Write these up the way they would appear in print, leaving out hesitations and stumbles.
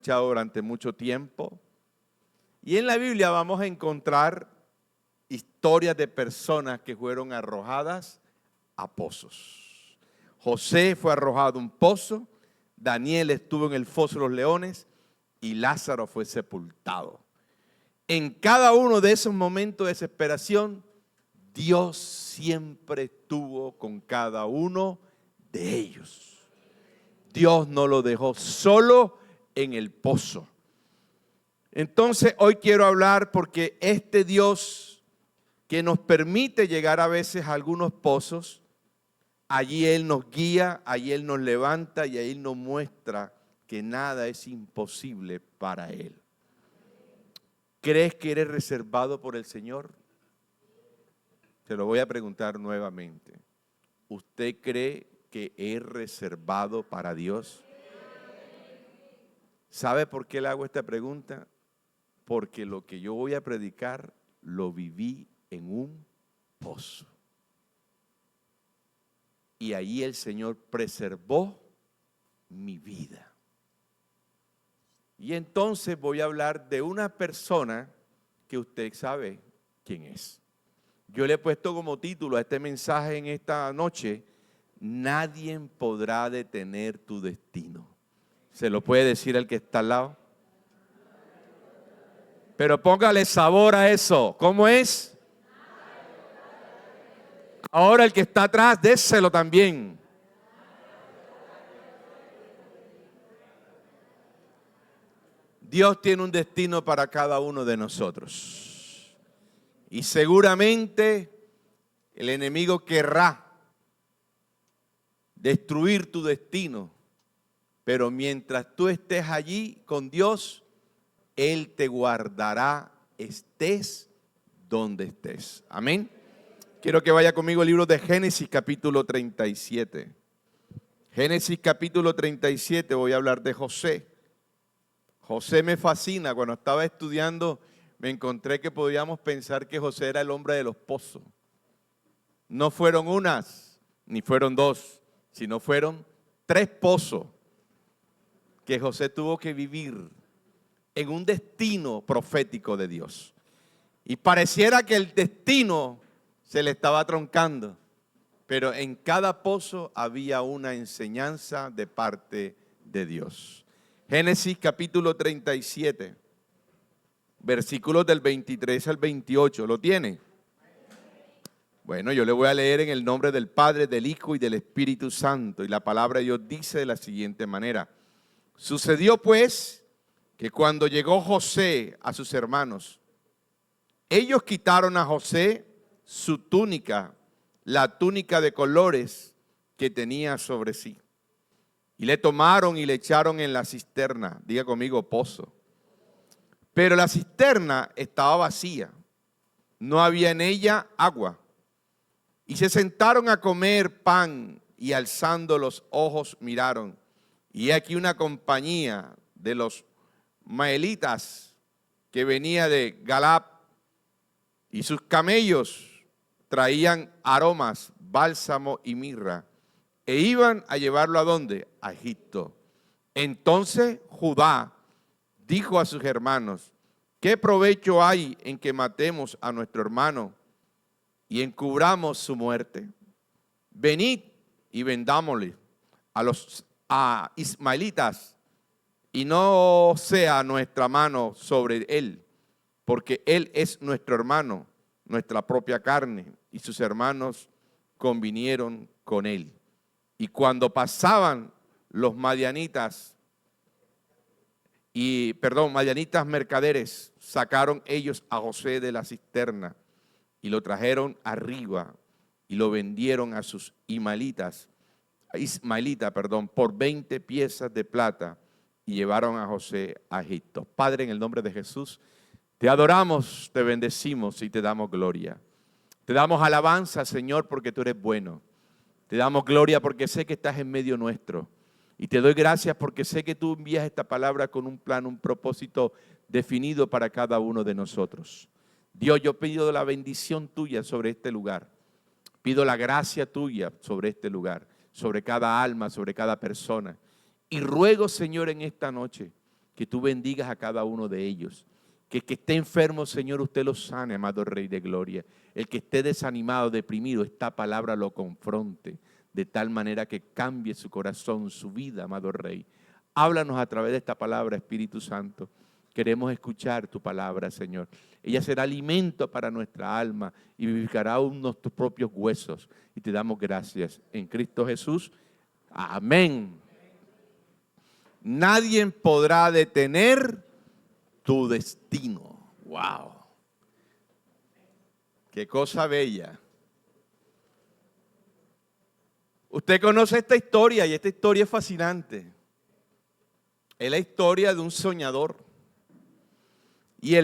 durante mucho tiempo. Y en la Biblia vamos a encontrar historias de personas que fueron arrojadas a pozos. José fue arrojado a un pozo, Daniel estuvo en el foso de los leones y Lázaro fue sepultado. En cada uno de esos momentos de desesperación, Dios siempre estuvo con cada uno de ellos. Dios no lo dejó solo en el pozo. Entonces hoy quiero hablar porque este Dios que nos permite llegar a veces a algunos pozos, allí Él nos guía, allí Él nos levanta y ahí nos muestra que nada es imposible para Él. ¿Crees que eres reservado por el Señor? Te lo voy a preguntar nuevamente. ¿Usted cree que es reservado para Dios? ¿Sabe por qué le hago esta pregunta? Porque lo que yo voy a predicar lo viví en un pozo. Y ahí el Señor preservó mi vida. Y entonces voy a hablar de una persona que usted sabe quién es. Yo le he puesto como título a este mensaje en esta noche: nadie podrá detener tu destino. ¿Se lo puede decir al que está al lado? Pero póngale sabor a eso. ¿Cómo es? Ahora el que está atrás, déselo también. Dios tiene un destino para cada uno de nosotros. Y seguramente el enemigo querrá destruir tu destino. Pero mientras tú estés allí con Dios, Él te guardará, estés donde estés. Amén. Quiero que vaya conmigo al libro de Génesis capítulo 37. Génesis capítulo 37, voy a hablar de José. José me fascina. Cuando estaba estudiando me encontré que podíamos pensar que José era el hombre de los pozos. No fueron unas, ni fueron dos, sino fueron 3 pozos que José tuvo que vivir en un destino profético de Dios. Y pareciera que el destino se le estaba troncando, pero en cada pozo había una enseñanza de parte de Dios. Génesis capítulo 37, versículos del 23 al 28, ¿lo tiene? Bueno, yo le voy a leer en el nombre del Padre, del Hijo y del Espíritu Santo. Y la palabra de Dios dice de la siguiente manera: sucedió pues que cuando llegó José a sus hermanos, ellos quitaron a José su túnica, la túnica de colores que tenía sobre sí, y le tomaron y le echaron en la cisterna. Diga conmigo, pozo. Pero la cisterna estaba vacía, no había en ella agua. Y se sentaron a comer pan y alzando los ojos miraron. Y aquí una compañía de los maelitas que venía de Galad, y sus camellos traían aromas, bálsamo y mirra, e iban a llevarlo ¿a dónde? A Egipto. Entonces Judá dijo a sus hermanos: ¿qué provecho hay en que matemos a nuestro hermano y encubramos su muerte? Venid y vendámosle a ismaelitas, y no sea nuestra mano sobre él, porque él es nuestro hermano, nuestra propia carne, y sus hermanos convinieron con él. Y cuando pasaban los madianitas mercaderes, sacaron ellos a José de la cisterna y lo trajeron arriba y lo vendieron a sus ismaelitas, por 20 piezas de plata, y llevaron a José a Egipto. Padre, en el nombre de Jesús, te adoramos, te bendecimos y te damos gloria. Te damos alabanza, Señor, porque tú eres bueno. Te damos gloria porque sé que estás en medio nuestro. Y te doy gracias porque sé que tú envías esta palabra con un plan, un propósito definido para cada uno de nosotros. Dios, yo pido la bendición tuya sobre este lugar. Pido la gracia tuya sobre este lugar, sobre cada alma, sobre cada persona. Y ruego, Señor, en esta noche, que tú bendigas a cada uno de ellos. Que el que esté enfermo, Señor, usted lo sane, amado Rey de Gloria. El que esté desanimado, deprimido, esta palabra lo confronte de tal manera que cambie su corazón, su vida, amado Rey. Háblanos a través de esta palabra, Espíritu Santo. Queremos escuchar tu palabra, Señor. Ella será alimento para nuestra alma y vivificará aún nuestros propios huesos. Y te damos gracias en Cristo Jesús. Amén. Nadie podrá detener tu destino. Wow. Qué cosa bella. Usted conoce esta historia y esta historia es fascinante. Es la historia de un soñador. Y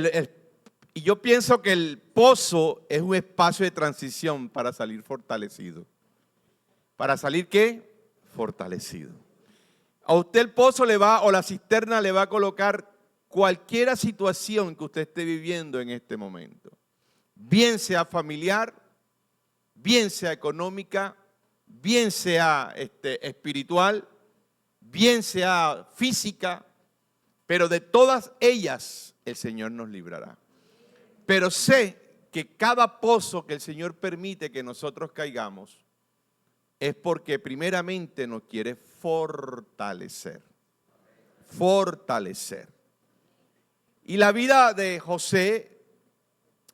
yo pienso que el pozo es un espacio de transición para salir fortalecido. ¿Para salir qué? Fortalecido. A usted el pozo le va, o la cisterna le va a colocar cualquier situación que usted esté viviendo en este momento. Bien sea familiar, bien sea económica, bien sea espiritual, bien sea física, pero de todas ellas el Señor nos librará. Pero sé que cada pozo que el Señor permite que nosotros caigamos es porque primeramente nos quiere fortalecer. Fortalecer. Y la vida de José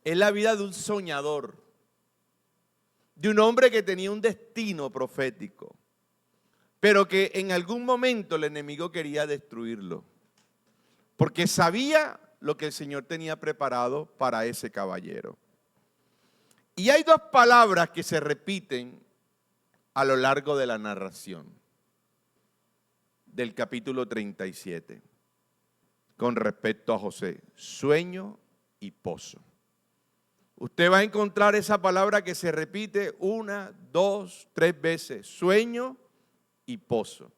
es la vida de un soñador, de un hombre que tenía un destino profético, pero que en algún momento el enemigo quería destruirlo, porque sabía lo que el Señor tenía preparado para ese caballero. Y hay dos palabras que se repiten a lo largo de la narración del capítulo 37 con respecto a José: sueño y pozo. Usted va a encontrar esa palabra que se repite 1, 2, 3 veces: sueño y pozo.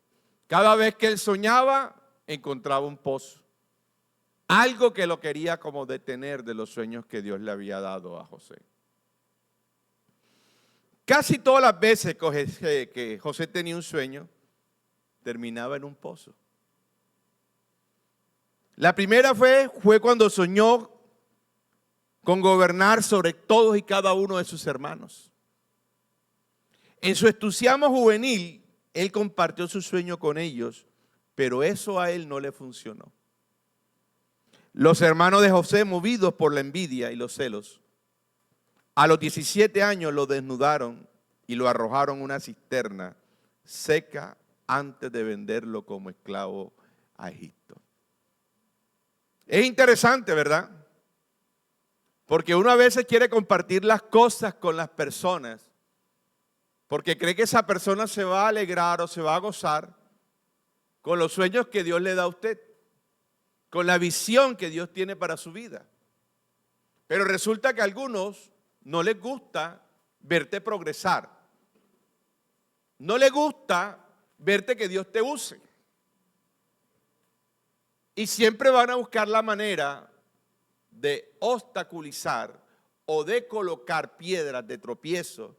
Cada vez que él soñaba, encontraba un pozo. Algo que lo quería como detener de los sueños que Dios le había dado a José. Casi todas las veces que José tenía un sueño, terminaba en un pozo. La primera fue cuando soñó con gobernar sobre todos y cada uno de sus hermanos. En su entusiasmo juvenil, él compartió su sueño con ellos, pero eso a él no le funcionó. Los hermanos de José, movidos por la envidia y los celos, a los 17 años lo desnudaron y lo arrojaron en una cisterna seca antes de venderlo como esclavo a Egipto. Es interesante, ¿verdad? Porque uno a veces quiere compartir las cosas con las personas porque cree que esa persona se va a alegrar o se va a gozar con los sueños que Dios le da a usted, con la visión que Dios tiene para su vida. Pero resulta que a algunos no les gusta verte progresar. No les gusta verte que Dios te use. Y siempre van a buscar la manera de obstaculizar o de colocar piedras de tropiezo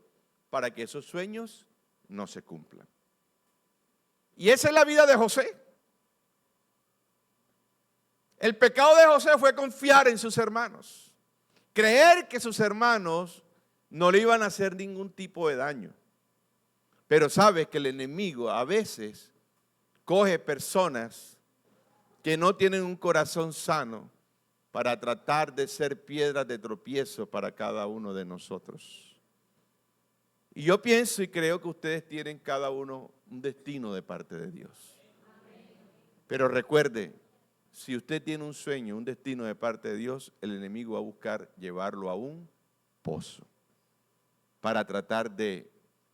para que esos sueños no se cumplan. Y esa es la vida de José. El pecado de José fue confiar en sus hermanos, creer que sus hermanos no le iban a hacer ningún tipo de daño. Pero sabes que el enemigo a veces coge personas que no tienen un corazón sano para tratar de ser piedras de tropiezo para cada uno de nosotros. Y yo pienso y creo que ustedes tienen cada uno un destino de parte de Dios. Pero recuerde, si usted tiene un sueño, un destino de parte de Dios, el enemigo va a buscar llevarlo a un pozo para tratar de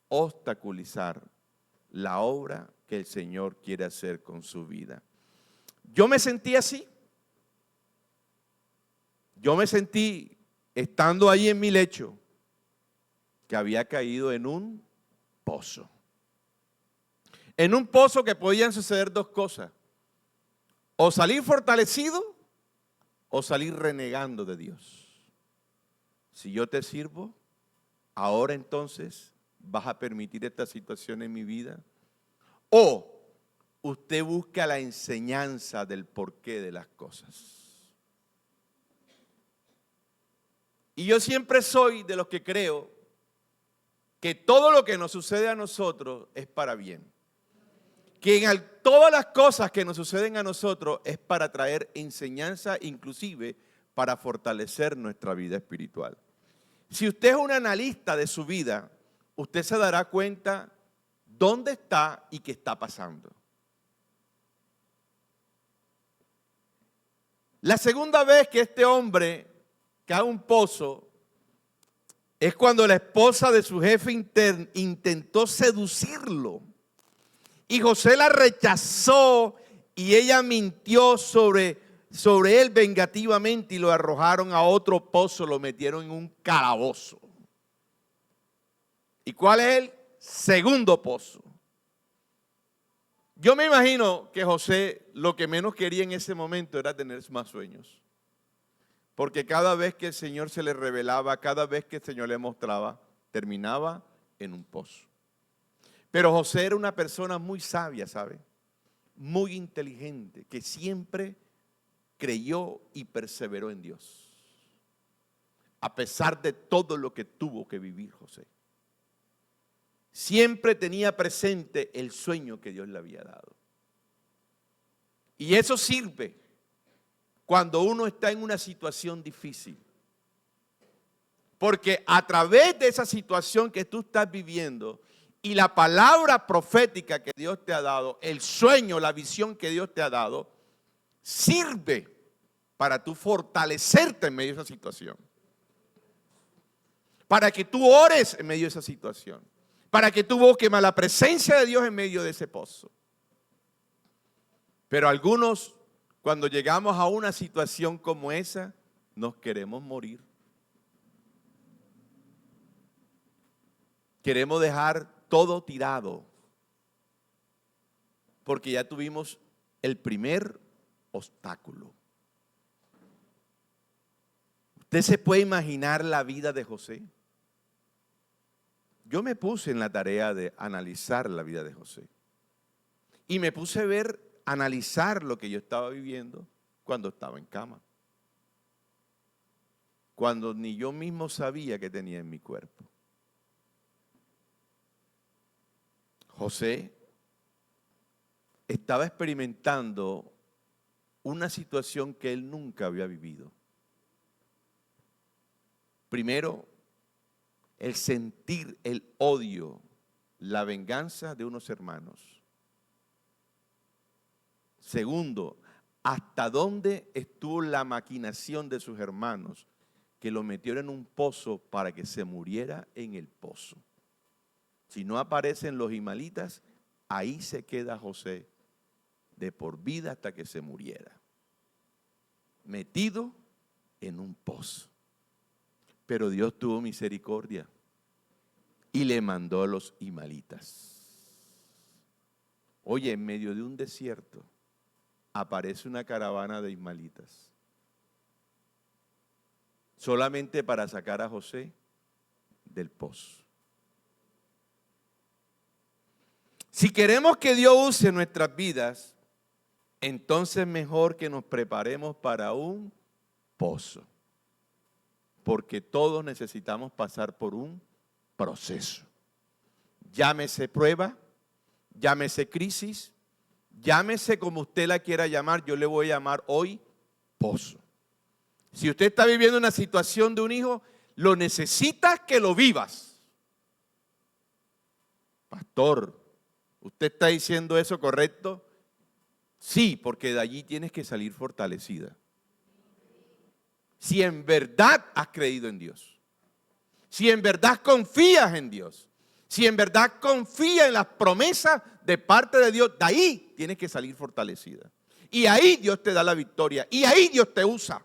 obstaculizar la obra que el Señor quiere hacer con su vida. Yo me sentí así. Yo me sentí, estando ahí en mi lecho, que había caído en un pozo. En un pozo que podían suceder dos cosas: o salir fortalecido o salir renegando de Dios. Si yo te sirvo, ahora entonces vas a permitir esta situación en mi vida. O usted busca la enseñanza del porqué de las cosas. Y yo siempre soy de los que creo que todo lo que nos sucede a nosotros es para bien. Que todas las cosas que nos suceden a nosotros es para traer enseñanza, inclusive para fortalecer nuestra vida espiritual. Si usted es un analista de su vida, usted se dará cuenta dónde está y qué está pasando. La segunda vez que este hombre cae un pozo es cuando la esposa de su jefe intentó seducirlo. Y José la rechazó y ella mintió sobre él vengativamente y lo arrojaron a otro pozo, lo metieron en un calabozo. ¿Y cuál es el segundo pozo? Yo me imagino que José lo que menos quería en ese momento era tener más sueños. Porque cada vez que el Señor se le revelaba, cada vez que el Señor le mostraba, terminaba en un pozo. Pero José era una persona muy sabia, ¿sabe? Muy inteligente, que siempre creyó y perseveró en Dios. A pesar de todo lo que tuvo que vivir José. Siempre tenía presente el sueño que Dios le había dado. Y eso sirve cuando uno está en una situación difícil. Porque a través de esa situación que tú estás viviendo y la palabra profética que Dios te ha dado, el sueño, la visión que Dios te ha dado, sirve para tú fortalecerte en medio de esa situación. Para que tú ores en medio de esa situación. Para que tú busques más la presencia de Dios en medio de ese pozo. Pero algunos, cuando llegamos a una situación como esa, nos queremos morir. Queremos dejar todo tirado. Porque ya tuvimos el primer obstáculo. ¿Usted se puede imaginar la vida de José? Yo me puse en la tarea de analizar la vida de José. Y me puse a analizar lo que yo estaba viviendo cuando estaba en cama. Cuando ni yo mismo sabía que tenía en mi cuerpo. José estaba experimentando una situación que él nunca había vivido. Primero, el sentir el odio, la venganza de unos hermanos. Segundo, hasta dónde estuvo la maquinación de sus hermanos que lo metieron en un pozo para que se muriera en el pozo. Si no aparecen los ismaelitas, ahí se queda José de por vida hasta que se muriera. Metido en un pozo. Pero Dios tuvo misericordia y le mandó a los ismaelitas. Oye, en medio de un desierto aparece una caravana de ismaelitas. Solamente para sacar a José del pozo. Si queremos que Dios use nuestras vidas, entonces mejor que nos preparemos para un pozo. Porque todos necesitamos pasar por un proceso. Llámese prueba, llámese crisis, llámese como usted la quiera llamar, yo le voy a llamar hoy pozo. Si usted está viviendo una situación de un hijo, lo necesitas que lo vivas. Pastor, ¿usted está diciendo eso correcto? Sí, porque de allí tienes que salir fortalecida. Si en verdad has creído en Dios, si en verdad confías en Dios, si en verdad confías en las promesas de parte de Dios, de ahí tienes que salir fortalecida. Y ahí Dios te da la victoria, y ahí Dios te usa.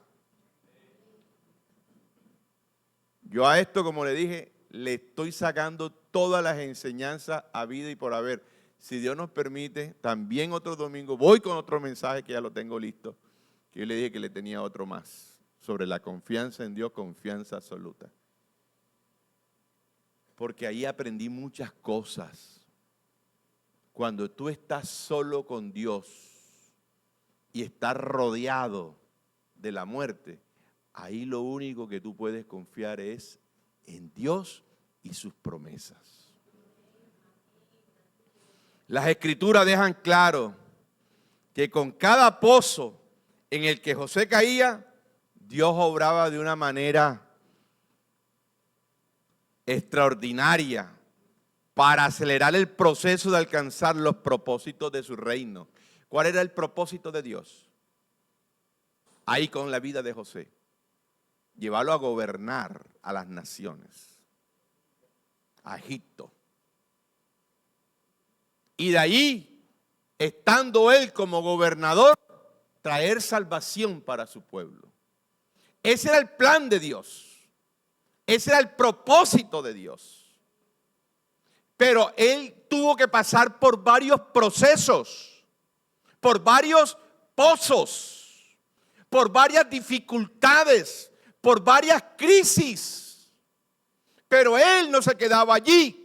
Yo a esto, como le dije, le estoy sacando todas las enseñanzas a vida y por haber. Si Dios nos permite, también otro domingo voy con otro mensaje que ya lo tengo listo, que yo le dije que le tenía otro más. Sobre la confianza en Dios, confianza absoluta. Porque ahí aprendí muchas cosas. Cuando tú estás solo con Dios y estás rodeado de la muerte, ahí lo único que tú puedes confiar es en Dios y sus promesas. Las Escrituras dejan claro que con cada pozo en el que José caía, Dios obraba de una manera extraordinaria para acelerar el proceso de alcanzar los propósitos de su reino. ¿Cuál era el propósito de Dios? Ahí con la vida de José. Llevarlo a gobernar a las naciones, a Egipto. Y de ahí, estando él como gobernador, traer salvación para su pueblo. Ese era el plan de Dios. Ese era el propósito de Dios. Pero él tuvo que pasar por varios procesos, por varios pozos, por varias dificultades, por varias crisis. Pero él no se quedaba allí.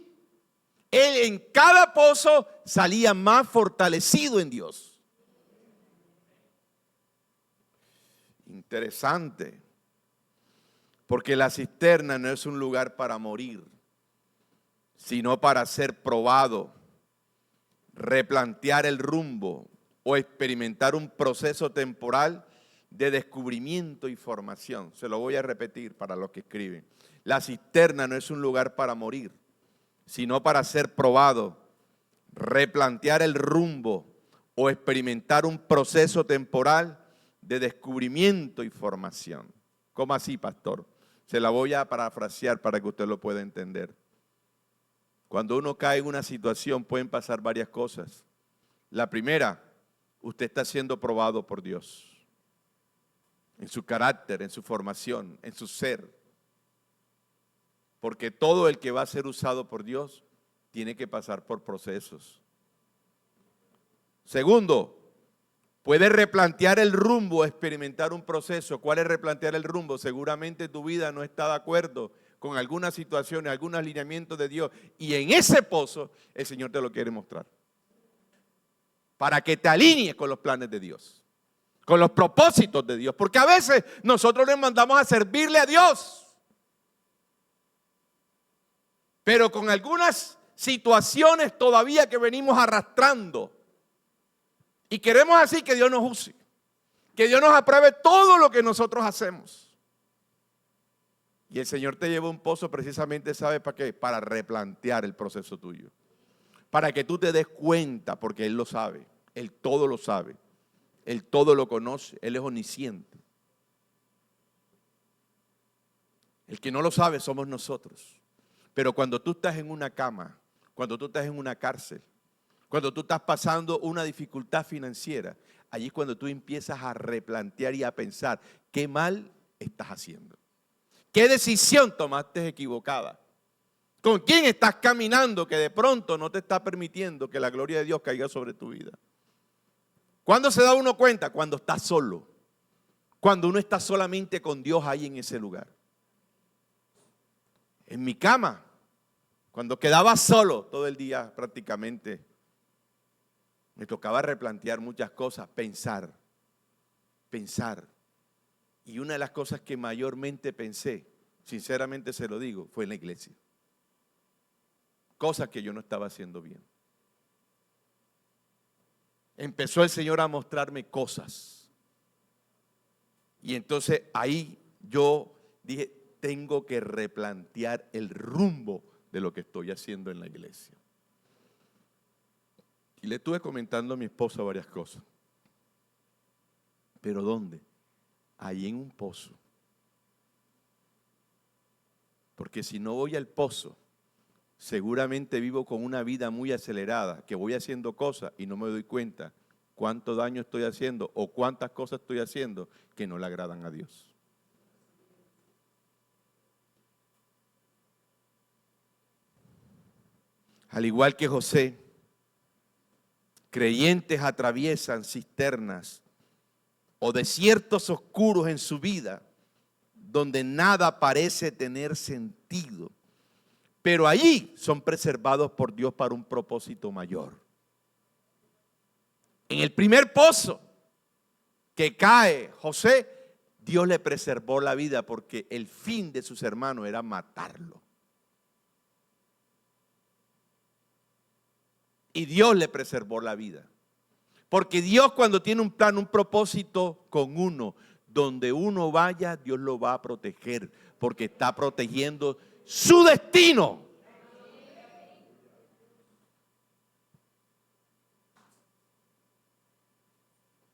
Él en cada pozo salía más fortalecido en Dios. Interesante, porque la cisterna no es un lugar para morir, sino para ser probado, replantear el rumbo o experimentar un proceso temporal de descubrimiento y formación. Se lo voy a repetir para los que escriben. La cisterna no es un lugar para morir, sino para ser probado, replantear el rumbo o experimentar un proceso temporal de descubrimiento y formación. ¿Cómo así, pastor? Se la voy a parafrasear para que usted lo pueda entender. Cuando uno cae en una situación pueden pasar varias cosas. La primera, usted está siendo probado por Dios. En su carácter, en su formación, en su ser. Porque todo el que va a ser usado por Dios tiene que pasar por procesos. Segundo, puede replantear el rumbo, experimentar un proceso. ¿Cuál es replantear el rumbo? Seguramente tu vida no está de acuerdo con algunas situaciones, algunos alineamientos de Dios. Y en ese pozo el Señor te lo quiere mostrar. Para que te alinees con los planes de Dios, con los propósitos de Dios. Porque a veces nosotros nos mandamos a servirle a Dios, pero con algunas situaciones todavía que venimos arrastrando. Y queremos así que Dios nos use, que Dios nos apruebe todo lo que nosotros hacemos. Y el Señor te lleva a un pozo precisamente, ¿sabe para qué? Para replantear el proceso tuyo. Para que tú te des cuenta, porque Él lo sabe, Él todo lo sabe, Él todo lo conoce, Él es omnisciente. El que no lo sabe somos nosotros. Pero cuando tú estás en una cama, cuando tú estás en una cárcel, cuando tú estás pasando una dificultad financiera, allí es cuando tú empiezas a replantear y a pensar qué mal estás haciendo. ¿Qué decisión tomaste equivocada? ¿Con quién estás caminando que de pronto no te está permitiendo que la gloria de Dios caiga sobre tu vida? ¿Cuándo se da uno cuenta? Cuando está solo. Cuando uno está solamente con Dios ahí en ese lugar. En mi cama, cuando quedaba solo todo el día prácticamente, me tocaba replantear muchas cosas, pensar. Y una de las cosas que mayormente pensé, sinceramente se lo digo, fue en la iglesia. Cosas que yo no estaba haciendo bien. Empezó el Señor a mostrarme cosas. Y entonces ahí yo dije, tengo que replantear el rumbo de lo que estoy haciendo en la iglesia. Y le estuve comentando a mi esposa varias cosas. ¿Pero dónde? Ahí en un pozo. Porque si no voy al pozo, seguramente vivo con una vida muy acelerada, que voy haciendo cosas y no me doy cuenta cuánto daño estoy haciendo o cuántas cosas estoy haciendo que no le agradan a Dios. Al igual que José, creyentes atraviesan cisternas o desiertos oscuros en su vida, donde nada parece tener sentido, pero allí son preservados por Dios para un propósito mayor. En el primer pozo que cae José, Dios le preservó la vida porque el fin de sus hermanos era matarlo. Y Dios le preservó la vida. Porque Dios, cuando tiene un plan, un propósito con uno, donde uno vaya, Dios lo va a proteger, porque está protegiendo su destino.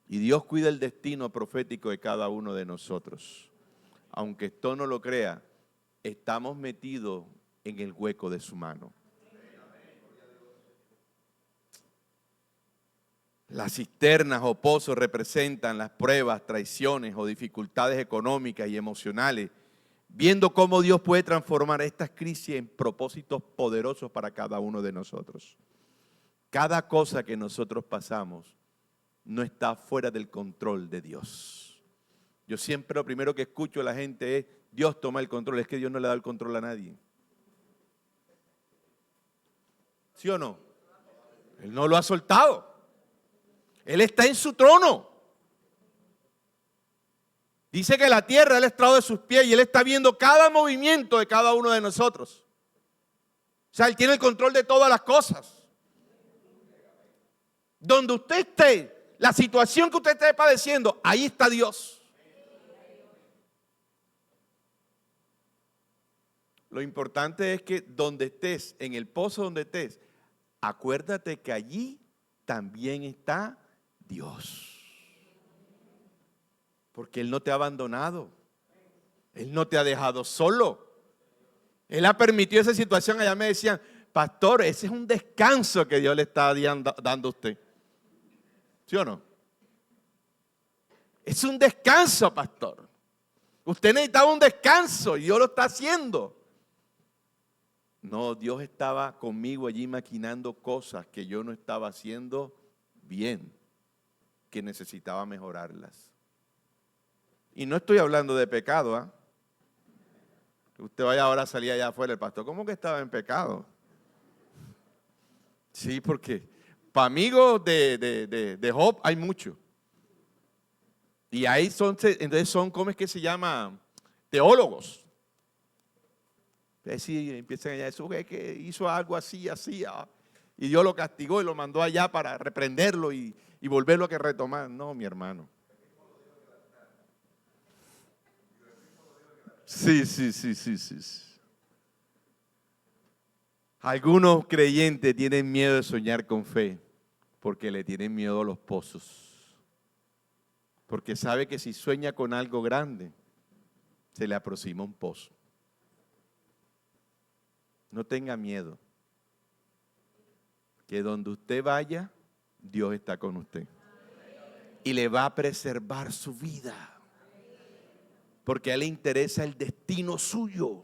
Y Dios cuida el destino profético de cada uno de nosotros. Aunque esto no lo crea, estamos metidos en el hueco de su mano. Las cisternas o pozos representan las pruebas, traiciones o dificultades económicas y emocionales, viendo cómo Dios puede transformar estas crisis en propósitos poderosos para cada uno de nosotros. Cada cosa que nosotros pasamos no está fuera del control de Dios. Yo siempre lo primero que escucho a la gente es: Dios toma el control. Es que Dios no le da el control a nadie. ¿Sí o no? Él no lo ha soltado. Él está en su trono. Dice que la tierra es el estrado de sus pies y Él está viendo cada movimiento de cada uno de nosotros. O sea, Él tiene el control de todas las cosas. Donde usted esté, la situación que usted esté padeciendo, ahí está Dios. Lo importante es que donde estés, en el pozo donde estés, acuérdate que allí también está Dios. Porque Él no te ha abandonado. Él no te ha dejado solo. Él ha permitido esa situación. Allá me decían: pastor, ese es un descanso que Dios le está dando a usted. ¿Sí o no? Es un descanso, pastor. Usted necesitaba un descanso y Dios lo está haciendo. No, Dios estaba conmigo allí maquinando cosas que yo no estaba haciendo bien, que necesitaba mejorarlas. Y no estoy hablando de pecado, ¿ah? Que usted vaya ahora a salir allá afuera, el pastor, ¿cómo que estaba en pecado? Sí, porque para amigos de Job hay mucho. Y ahí entonces son, ¿cómo es que se llama? Teólogos. Sí, empiezan allá, eso es que hizo algo así, así, y Dios lo castigó y lo mandó allá para reprenderlo y volverlo a que retomar. No, mi hermano. Sí. Algunos creyentes tienen miedo de soñar con fe porque le tienen miedo a los pozos. Porque sabe que si sueña con algo grande, se le aproxima un pozo. No tenga miedo. Que donde usted vaya, Dios está con usted. Y le va a preservar su vida. Porque a Él le interesa el destino suyo,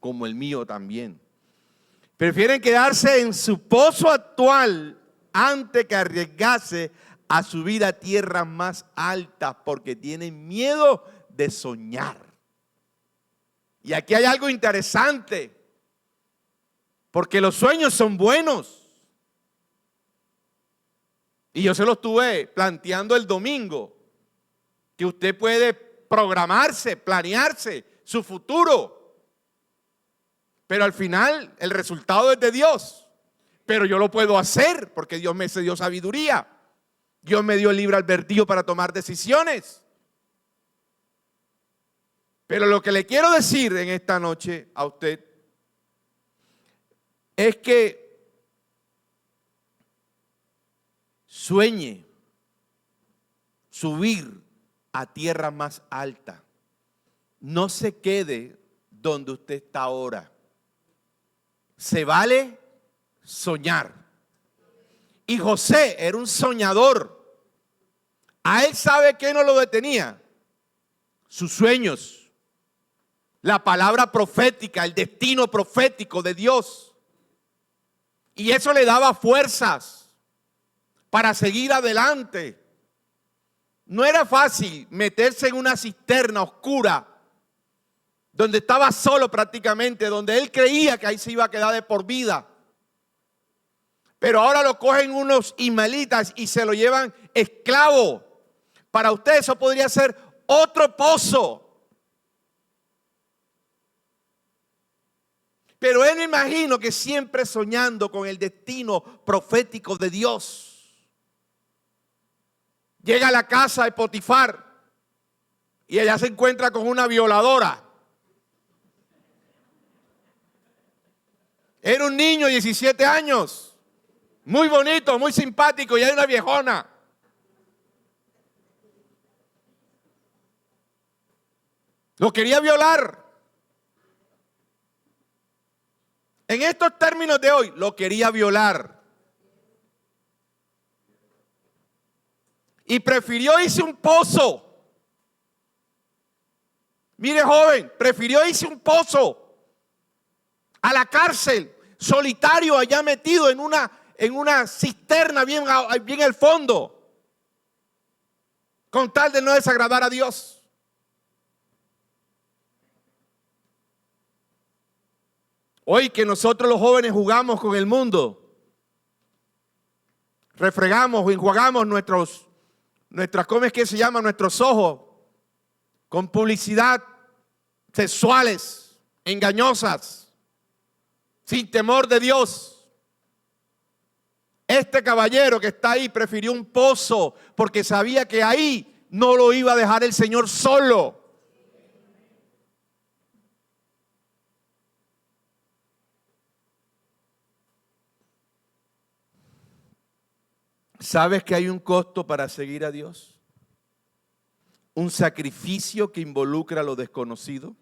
como el mío también. Prefieren quedarse en su pozo actual antes que arriesgarse a subir a tierras más altas, porque tienen miedo de soñar. Y aquí hay algo interesante, porque los sueños son buenos. Y yo se lo estuve planteando el domingo, que usted puede programarse, planearse su futuro. Pero al final el resultado es de Dios. Pero yo lo puedo hacer porque Dios me dio sabiduría. Dios me dio el libre albedrío para tomar decisiones. Pero lo que le quiero decir en esta noche a usted es que sueñe subir a tierra más alta. No se quede donde usted está ahora. Se vale soñar. Y José era un soñador. A él, ¿sabe qué no lo detenía? Sus sueños, la palabra profética, el destino profético de Dios. Y eso le daba fuerzas para seguir adelante. No era fácil meterse en una cisterna oscura, donde estaba solo prácticamente, donde él creía que ahí se iba a quedar de por vida. Pero ahora lo cogen unos ismaelitas y se lo llevan esclavo. Para usted eso podría ser otro pozo. Pero él, me imagino que siempre soñando con el destino profético de Dios, llega a la casa de Potifar y allá se encuentra con una violadora. Era un niño de 17 años, muy bonito, muy simpático, y hay una viejona. Lo quería violar. En estos términos de hoy, lo quería violar. Y prefirió irse a un pozo. Mire, joven, prefirió irse a un pozo, a la cárcel, solitario, allá metido en una cisterna bien al fondo, con tal de no desagradar a Dios. Hoy que nosotros los jóvenes jugamos con el mundo, refregamos o enjuagamos ¿cómo es que se llama? Nuestros ojos con publicidad sexuales, engañosas, sin temor de Dios. Este caballero que está ahí prefirió un pozo porque sabía que ahí no lo iba a dejar el Señor solo. ¿Sabes que hay un costo para seguir a Dios? Un sacrificio que involucra a lo desconocido.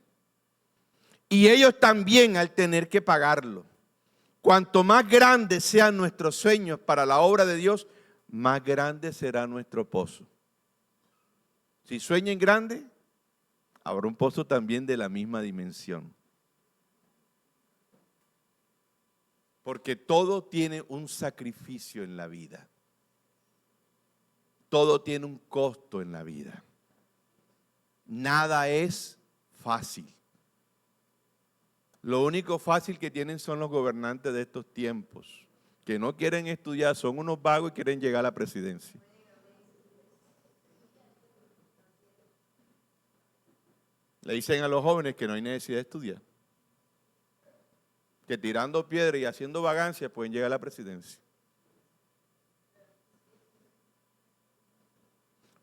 Y ellos también al tener que pagarlo. Cuanto más grandes sean nuestros sueños para la obra de Dios, más grande será nuestro pozo. Si sueñan grande, habrá un pozo también de la misma dimensión. Porque todo tiene un sacrificio en la vida. Todo tiene un costo en la vida. Nada es fácil. Lo único fácil que tienen son los gobernantes de estos tiempos, que no quieren estudiar, son unos vagos y quieren llegar a la presidencia. Le dicen a los jóvenes que no hay necesidad de estudiar, que tirando piedra y haciendo vagancia pueden llegar a la presidencia.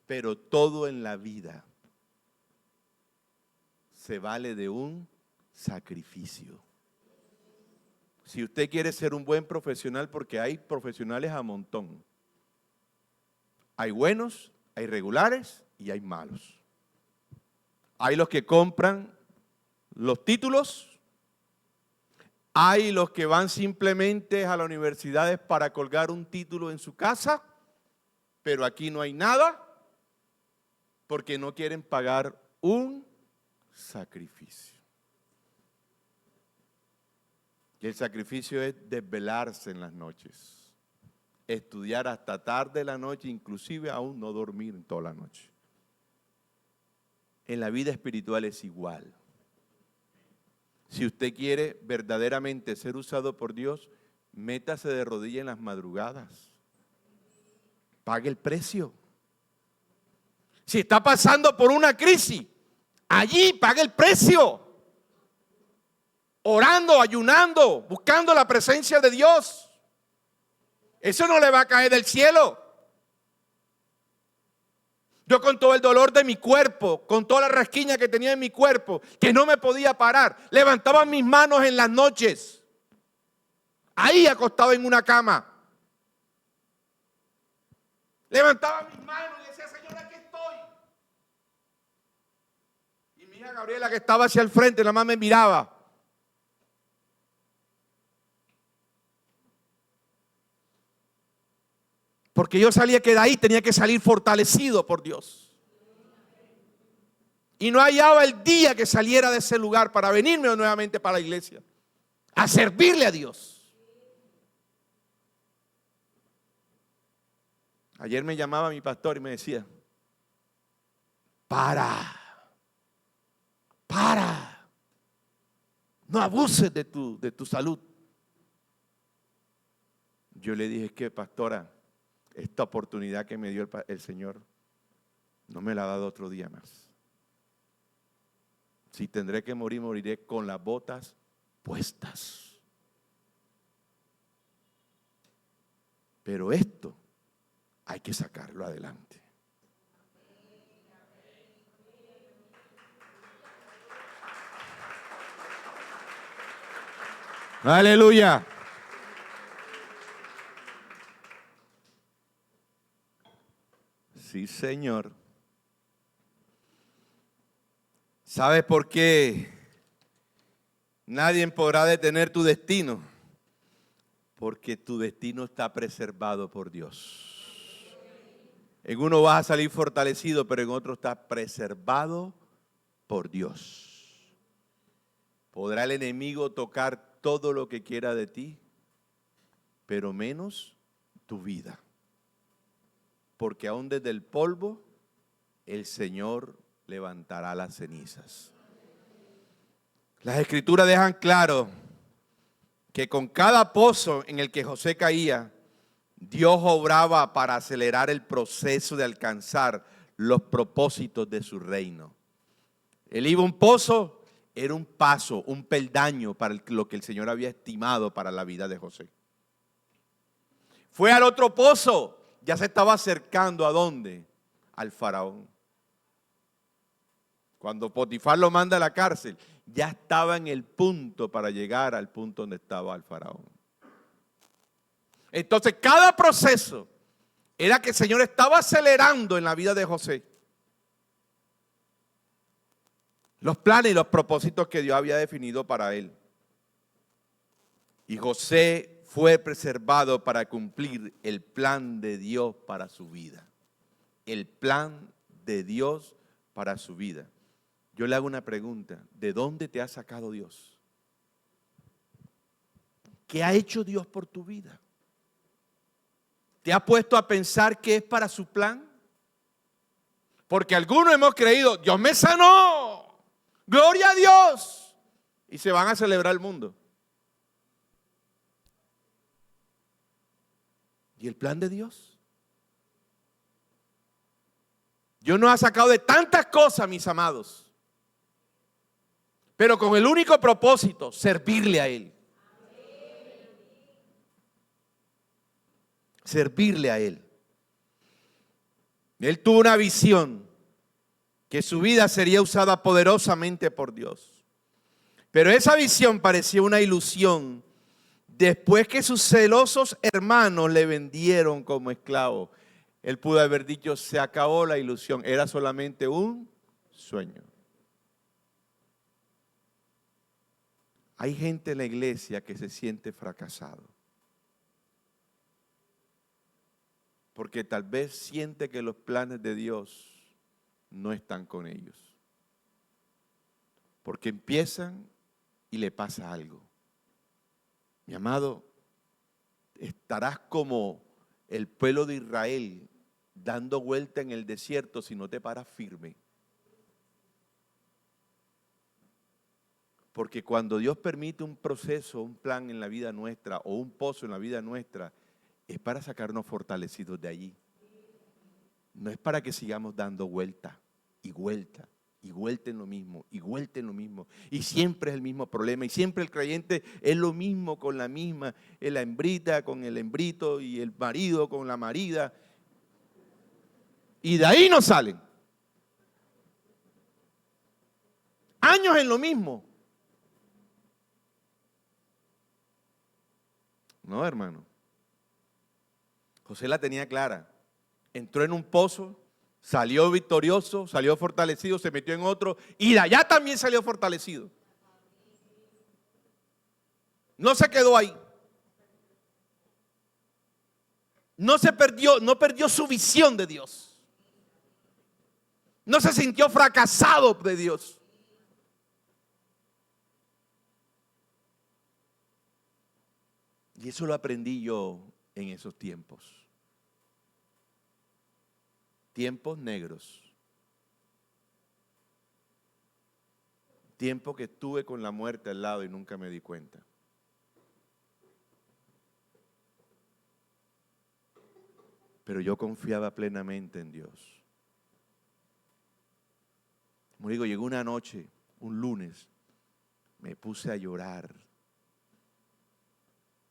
Pero todo en la vida se vale de un sacrificio. Si usted quiere ser un buen profesional, porque hay profesionales a montón. Hay buenos, hay regulares y hay malos. Hay los que compran los títulos, hay los que van simplemente a las universidades para colgar un título en su casa, pero aquí no hay nada, porque no quieren pagar un sacrificio. Y el sacrificio es desvelarse en las noches, estudiar hasta tarde de la noche, inclusive aún no dormir en toda la noche. En la vida espiritual es igual. Si usted quiere verdaderamente ser usado por Dios, métase de rodillas en las madrugadas. Pague el precio. Si está pasando por una crisis, allí pague el precio. Orando, ayunando, buscando la presencia de Dios. Eso no le va a caer del cielo. Yo con todo el dolor de mi cuerpo, con toda la rasquiña que tenía en mi cuerpo, que no me podía parar, levantaba mis manos en las noches, ahí acostado en una cama. Levantaba mis manos y decía, Señor, aquí estoy. Y mi hija Gabriela, que estaba hacia el frente, nada más me miraba. Porque yo sabía que de ahí tenía que salir fortalecido por Dios. Y no hallaba el día que saliera de ese lugar para venirme nuevamente para la iglesia, a servirle a Dios. Ayer me llamaba mi pastor y me decía, para, no abuses de tu salud. Yo le dije, es que pastora, esta oportunidad que me dio el Señor no me la ha dado otro día más. Si tendré que morir, moriré con las botas puestas. Pero esto hay que sacarlo adelante. Aleluya. Sí, Señor. ¿Sabes por qué nadie podrá detener tu destino? Porque tu destino está preservado por Dios. En uno vas a salir fortalecido, pero en otro está preservado por Dios. Podrá el enemigo tocar todo lo que quiera de ti, pero menos tu vida. Porque aún desde el polvo, el Señor levantará las cenizas. Las Escrituras dejan claro que con cada pozo en el que José caía, Dios obraba para acelerar el proceso de alcanzar los propósitos de su reino. Él iba a un pozo, era un paso, un peldaño para lo que el Señor había estimado para la vida de José. Fue al otro pozo, ya se estaba acercando ¿a dónde? Al faraón. Cuando Potifar lo manda a la cárcel, ya estaba en el punto para llegar al punto donde estaba el faraón. Entonces, cada proceso era que el Señor estaba acelerando en la vida de José los planes y los propósitos que Dios había definido para él. Y José fue preservado para cumplir el plan de Dios para su vida. El plan de Dios para su vida. Yo le hago una pregunta, ¿de dónde te ha sacado Dios? ¿Qué ha hecho Dios por tu vida? ¿Te ha puesto a pensar que es para su plan? Porque algunos hemos creído, Dios me sanó, gloria a Dios, y se van a celebrar el mundo. ¿Y el plan de Dios? Dios nos ha sacado de tantas cosas, mis amados, pero con el único propósito, servirle a Él. Servirle a Él. Él tuvo una visión que su vida sería usada poderosamente por Dios. Pero esa visión parecía una ilusión después que sus celosos hermanos le vendieron como esclavo. Él pudo haber dicho, se acabó la ilusión, era solamente un sueño. Hay gente en la iglesia que se siente fracasado. Porque tal vez siente que los planes de Dios no están con ellos. Porque empiezan y le pasa algo. Mi amado, estarás como el pueblo de Israel dando vuelta en el desierto si no te paras firme. Porque cuando Dios permite un proceso, un plan en la vida nuestra o un pozo en la vida nuestra, es para sacarnos fortalecidos de allí. No es para que sigamos dando vuelta y vuelta y vuelta en lo mismo y vuelta en lo mismo. Y siempre es el mismo problema y siempre el creyente es lo mismo con la misma, la hembrita con el hembrito y el marido con la marida. Y de ahí no salen. Años en lo mismo. No, hermano. José la tenía clara. Entró en un pozo, salió victorioso, salió fortalecido, se metió en otro y de allá también salió fortalecido. No se quedó ahí. No se perdió, no perdió su visión de Dios. No se sintió fracasado de Dios. Y eso lo aprendí yo en esos tiempos. Tiempos negros. Tiempo que estuve con la muerte al lado y nunca me di cuenta. Pero yo confiaba plenamente en Dios. Como digo, llegó una noche, un lunes, me puse a llorar.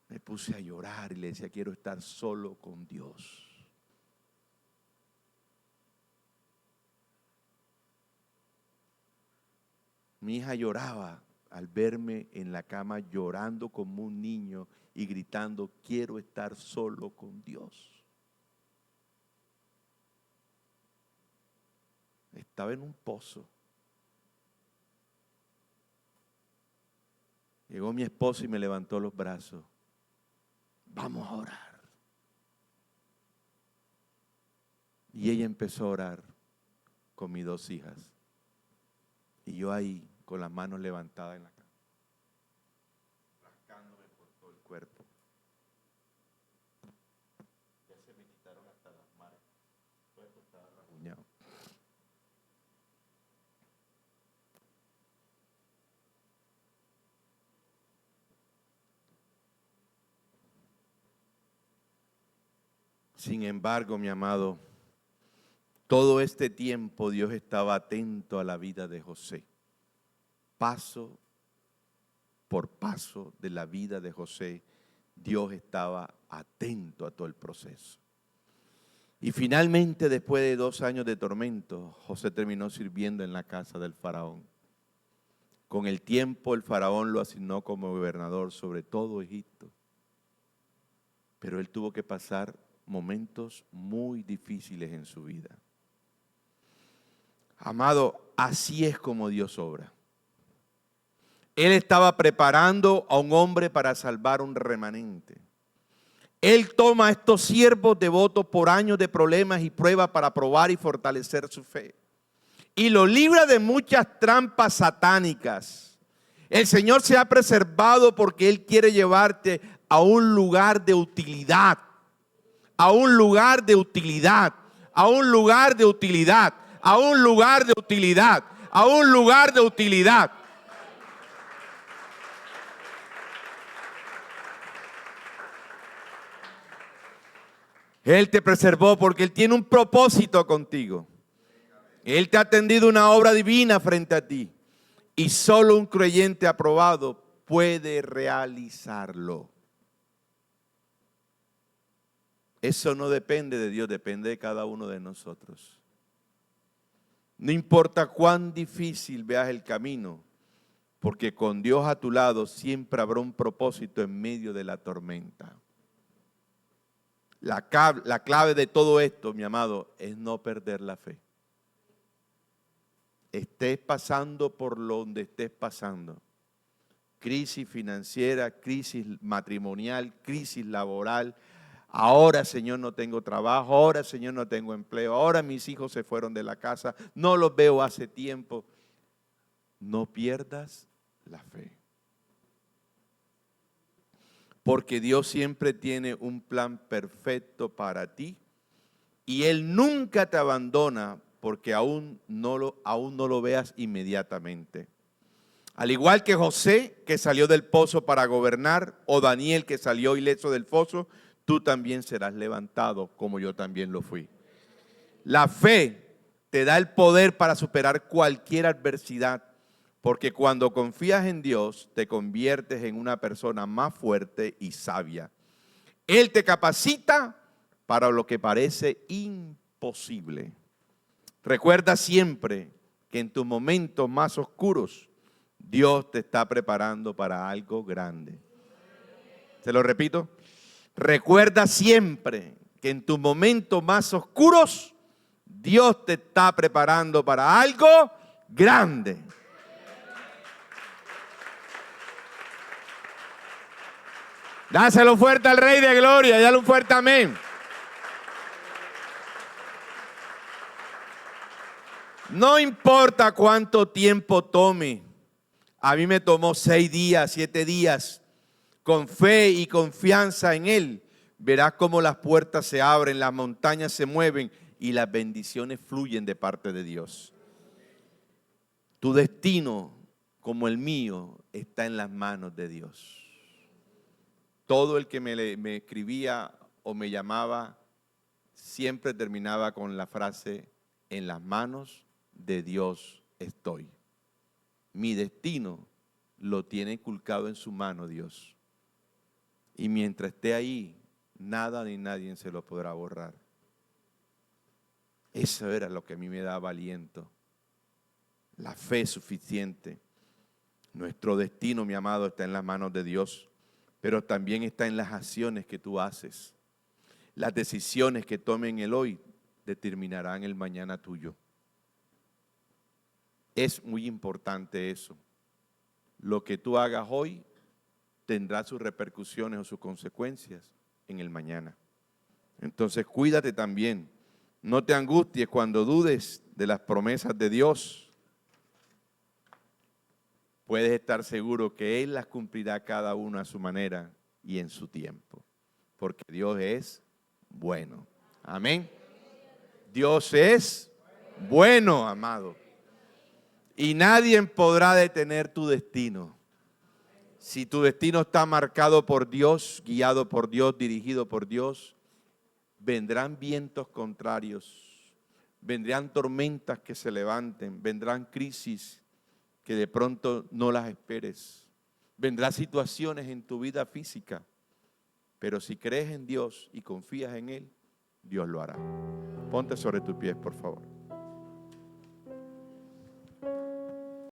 Me puse a llorar y le decía, quiero estar solo con Dios. Mi hija lloraba al verme en la cama llorando como un niño y gritando, quiero estar solo con Dios. Estaba en un pozo. Llegó mi esposo y me levantó los brazos. Vamos a orar. Y ella empezó a orar con mis dos hijas. Y yo ahí, con las manos levantadas en la cama, rascándome por todo el cuerpo. Ya se me quitaron hasta las marcas. Todo esto estaba rasguñado. Sin embargo, mi amado, todo este tiempo Dios estaba atento a la vida de José. Paso por paso de la vida de José, Dios estaba atento a todo el proceso. Y finalmente, después de 2 años de tormento, José terminó sirviendo en la casa del faraón. Con el tiempo, el faraón lo asignó como gobernador sobre todo Egipto. Pero él tuvo que pasar momentos muy difíciles en su vida. Amado, así es como Dios obra. Él estaba preparando a un hombre para salvar un remanente. Él toma a estos siervos devotos por años de problemas y pruebas para probar y fortalecer su fe. Y lo libra de muchas trampas satánicas. El Señor se ha preservado porque Él quiere llevarte a un lugar de utilidad. A un lugar de utilidad. A un lugar de utilidad. A un lugar de utilidad. A un lugar de utilidad. Él te preservó porque Él tiene un propósito contigo. Él te ha tendido una obra divina frente a ti. Y solo un creyente aprobado puede realizarlo. Eso no depende de Dios, depende de cada uno de nosotros. No importa cuán difícil veas el camino, porque con Dios a tu lado siempre habrá un propósito en medio de la tormenta. La clave de todo esto, mi amado, es no perder la fe. Estés pasando por donde estés pasando. Crisis financiera, crisis matrimonial, crisis laboral. Ahora, Señor, no tengo trabajo. Ahora, Señor, no tengo empleo. Ahora mis hijos se fueron de la casa. No los veo hace tiempo. No pierdas la fe. Porque Dios siempre tiene un plan perfecto para ti y Él nunca te abandona porque aún no lo veas inmediatamente. Al igual que José, que salió del pozo para gobernar, o Daniel, que salió ileso del foso, tú también serás levantado como yo también lo fui. La fe te da el poder para superar cualquier adversidad. Porque cuando confías en Dios, te conviertes en una persona más fuerte y sabia. Él te capacita para lo que parece imposible. Recuerda siempre que en tus momentos más oscuros, Dios te está preparando para algo grande. ¿Se lo repito? Recuerda siempre que en tus momentos más oscuros, Dios te está preparando para algo grande. Dáselo fuerte al Rey de Gloria, dale un fuerte amén. No importa cuánto tiempo tome, a mí me tomó 6 días, 7 días, con fe y confianza en Él. Verás cómo las puertas se abren, las montañas se mueven y las bendiciones fluyen de parte de Dios. Tu destino, como el mío, está en las manos de Dios. Todo el que me escribía o me llamaba siempre terminaba con la frase: en las manos de Dios estoy. Mi destino lo tiene inculcado en su mano Dios. Y mientras esté ahí, nada ni nadie se lo podrá borrar. Eso era lo que a mí me daba aliento. La fe suficiente. Nuestro destino, mi amado, está en las manos de Dios, pero también está en las acciones que tú haces. Las decisiones que tomen el hoy determinarán el mañana tuyo. Es muy importante eso. Lo que tú hagas hoy tendrá sus repercusiones o sus consecuencias en el mañana. Entonces cuídate también. No te angusties cuando dudes de las promesas de Dios. Puedes estar seguro que Él las cumplirá cada uno a su manera y en su tiempo. Porque Dios es bueno. Amén. Dios es bueno, amado. Y nadie podrá detener tu destino. Si tu destino está marcado por Dios, guiado por Dios, dirigido por Dios, vendrán vientos contrarios, vendrán tormentas que se levanten, vendrán crisis que de pronto no las esperes, vendrán situaciones en tu vida física, pero si crees en Dios y confías en Él, Dios lo hará. Ponte sobre tus pies, por favor.